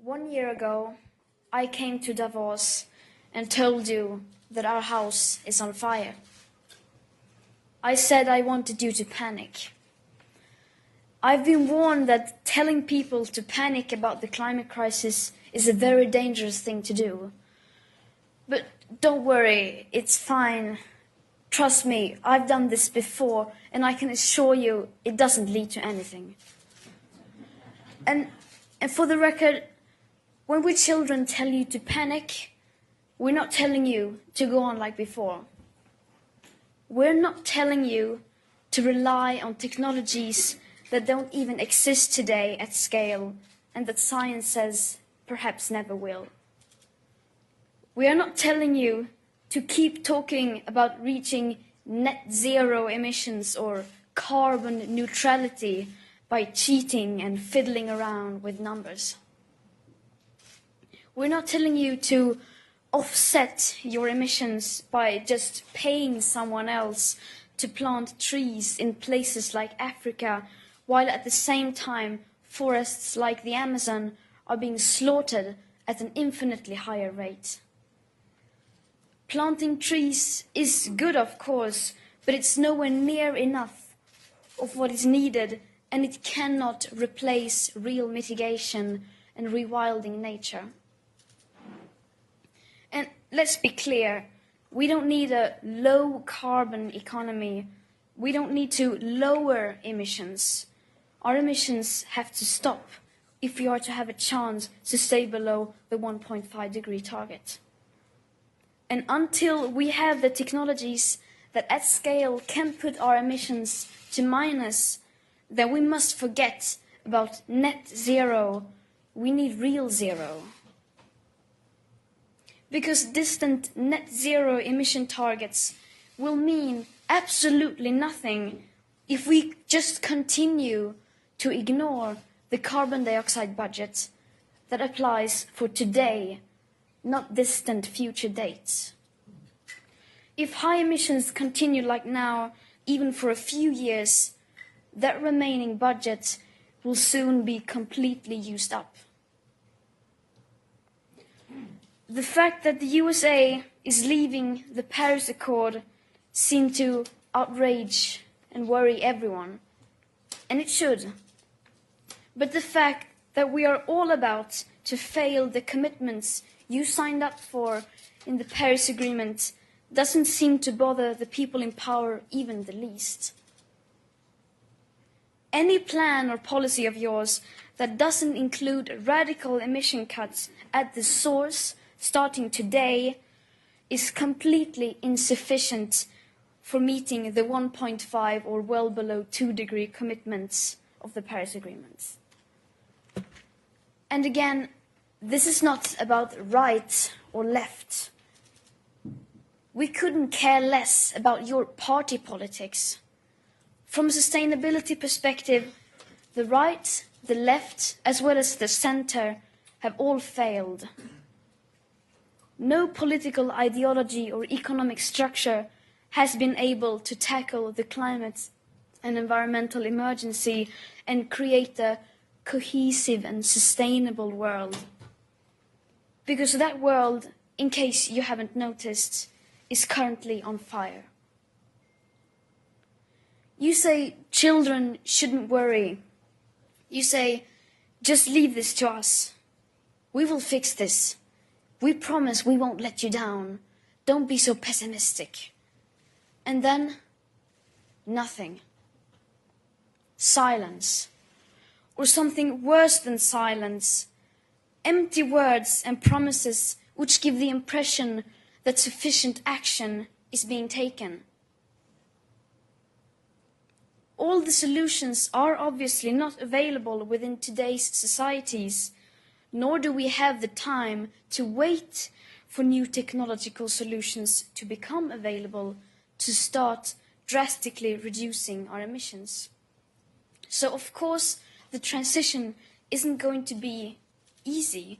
1 year ago, I came to Davos and told you that our house is on fire. I said I wanted you to panic. I've been warned that telling people to panic about the climate crisis is a very dangerous thing to do. But don't worry, it's fine. Trust me, I've done this before, and I can assure you it doesn't lead to anything. And for the record, when we children tell you to panic, we're not telling you to go on like before. We're not telling you to rely on technologies that don't even exist today at scale and that science says perhaps never will. We are not telling you to keep talking about reaching net zero emissions or carbon neutrality by cheating and fiddling around with numbers. We're not telling you to offset your emissions by just paying someone else to plant trees in places like Africa, while at the same time forests like the Amazon are being slaughtered at an infinitely higher rate. Planting trees is good, of course, but it's nowhere near enough of what is needed, and it cannot replace real mitigation and rewilding nature. And let's be clear, we don't need a low-carbon economy. We don't need to lower emissions. Our emissions have to stop if we are to have a chance to stay below the 1.5-degree target. And until we have the technologies that at scale can put our emissions to minus, then we must forget about net zero. We need real zero. Because distant net zero emission targets will mean absolutely nothing if we just continue to ignore the carbon dioxide budget that applies for today, not distant future dates. If high emissions continue like now, even for a few years, that remaining budget will soon be completely used up. The fact that the USA is leaving the Paris Accord seemed to outrage and worry everyone, and it should. But the fact that we are all about to fail the commitments you signed up for in the Paris Agreement doesn't seem to bother the people in power even the least. Any plan or policy of yours that doesn't include radical emission cuts at the source starting today is completely insufficient for meeting the 1.5 or well below 2-degree commitments of the Paris Agreement. And again, this is not about right or left. We couldn't care less about your party politics. From a sustainability perspective, the right, the left, as well as the center have all failed. No political ideology or economic structure has been able to tackle the climate and environmental emergency and create a cohesive and sustainable world. Because that world, in case you haven't noticed, is currently on fire. You say children shouldn't worry. You say, just leave this to us. We will fix this. We promise we won't let you down. Don't be so pessimistic. And then, nothing. Silence. Or something worse than silence. Empty words and promises which give the impression that sufficient action is being taken. All the solutions are obviously not available within today's societies, nor do we have the time to wait for new technological solutions to become available to start drastically reducing our emissions. So, of course, the transition isn't going to be easy.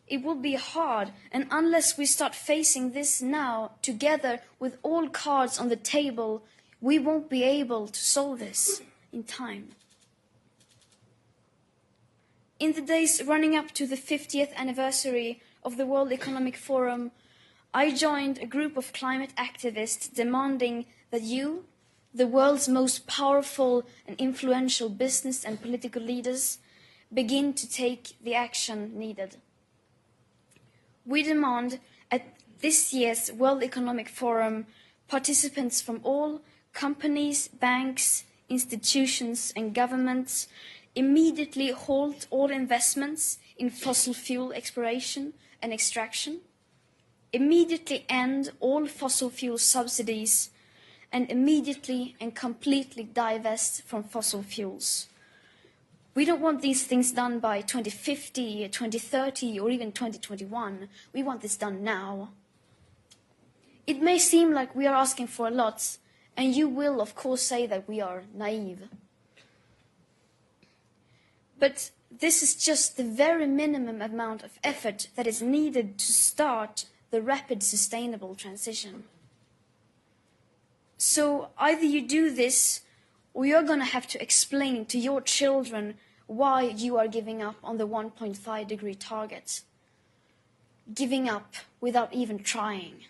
It will be hard, and unless we start facing this now, together with all cards on the table, we won't be able to solve this in time. In the days running up to the 50th anniversary of the World Economic Forum, I joined a group of climate activists demanding that you, the world's most powerful and influential business and political leaders, begin to take the action needed. We demand at this year's World Economic Forum participants from all companies, banks, institutions and governments immediately halt all investments in fossil fuel exploration and extraction, immediately end all fossil fuel subsidies, and immediately and completely divest from fossil fuels. We don't want these things done by 2050, 2030, or even 2021. We want this done now. It may seem like we are asking for a lot, and you will, of course, say that we are naive. But this is just the very minimum amount of effort that is needed to start the rapid sustainable transition. So either you do this, or you're going to have to explain to your children why you are giving up on the 1.5 degree target. Giving up without even trying.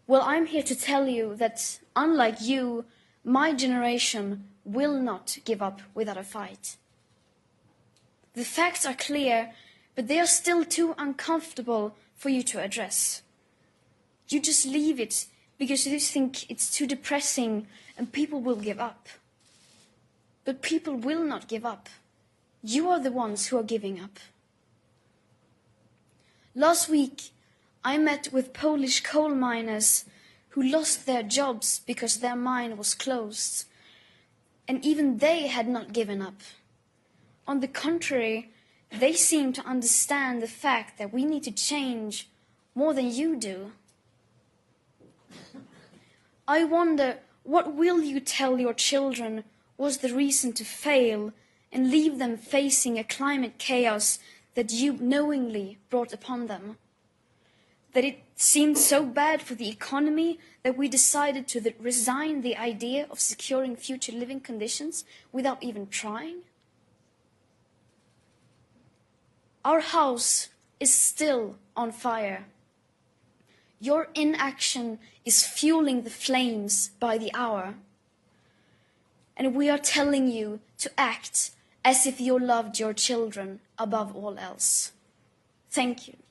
Well, I'm here to tell you that, unlike you, my generation will not give up without a fight. The facts are clear, but they are still too uncomfortable for you to address. You just leave it because you think it's too depressing and people will give up. But people will not give up. You are the ones who are giving up. Last week, I met with Polish coal miners who lost their jobs because their mine was closed. And even they had not given up. On the contrary, they seem to understand the fact that we need to change more than you do. I wonder, what will you tell your children was the reason to fail and leave them facing a climate chaos that you knowingly brought upon them? That it seemed so bad for the economy that we decided to resign the idea of securing future living conditions without even trying? Our house is still on fire. Your inaction is fueling the flames by the hour. And we are telling you to act as if you loved your children above all else. Thank you.